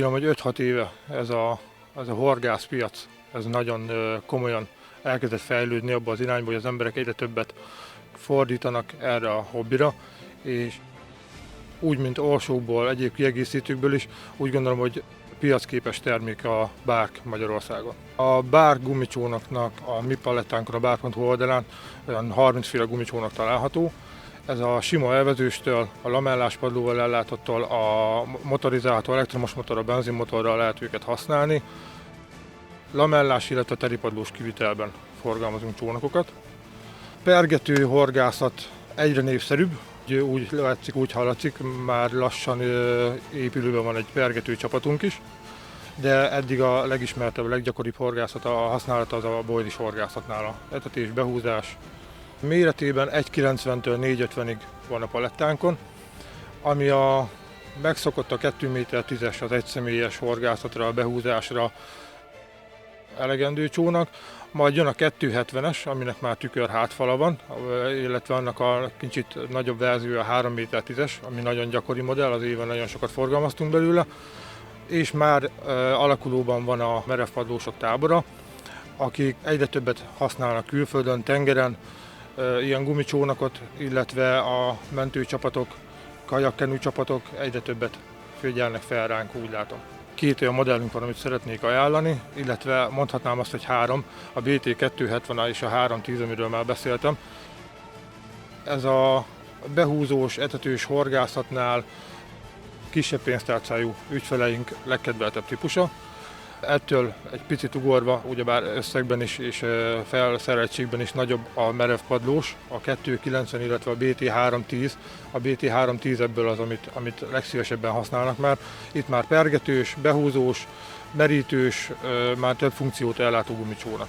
Azt írom, hogy 5-6 éve ez a horgászpiac, ez nagyon komolyan elkezdett fejlődni abba az irányba, hogy az emberek egyre többet fordítanak erre a hobbira, és úgy, mint olcsóból, egyéb kiegészítőkből is, úgy gondolom, hogy piacképes termék a bárk Magyarországon. A bárk gumicsónaknak a mi palettánkon, a bárk.hu oldalán olyan 30 féle gumicsónak található. Ez a sima elvezőstől, a lamellás padlóval ellátottól, a motorizálható elektromos motor, a benzinmotorral lehet őket használni. Lamellás, illetve teripadlós kivitelben forgalmazunk csónakokat. Pergető horgászat egyre népszerűbb, úgy látszik, úgy hallatszik, már lassan épülőben van egy pergető csapatunk is, de eddig a legismertebb, leggyakoribb horgászat, a használata az a bojlis horgászatnál, a etetés, behúzás. Méretében 1,90-től 4,50-ig van a palettánkon, ami a megszokott a 2,10 méter az egyszemélyes horgászatra, a behúzásra elegendő csónak, majd jön a 2,70-es, aminek már tükör hátfala van, illetve annak a kicsit nagyobb verziója a 3,10 méter, ami nagyon gyakori modell, az éven nagyon sokat forgalmaztunk belőle, és már alakulóban van a merevpadlósok tábora, akik egyre többet használnak külföldön, tengeren, ilyen gumicsónakot, illetve a mentőcsapatok, kajakkenú csapatok egyre többet figyelnek fel ránk, úgy látom. 2 olyan modellünk van, amit szeretnék ajánlani, illetve mondhatnám azt, hogy 3, a BT270 és a 310, amiről már beszéltem. Ez a behúzós, etetős horgászatnál kisebb pénztárcájú ügyfeleink legkedveltebb típusa. Ettől egy picit ugorva, ugyebár összegben is és felszereltségben is nagyobb a merevpadlós, a 2,90, illetve a BT310. A BT310 ebből az, amit legszívesebben használnak már. Itt már pergetős, behúzós, merítős, már több funkciót ellátó gumicsónak.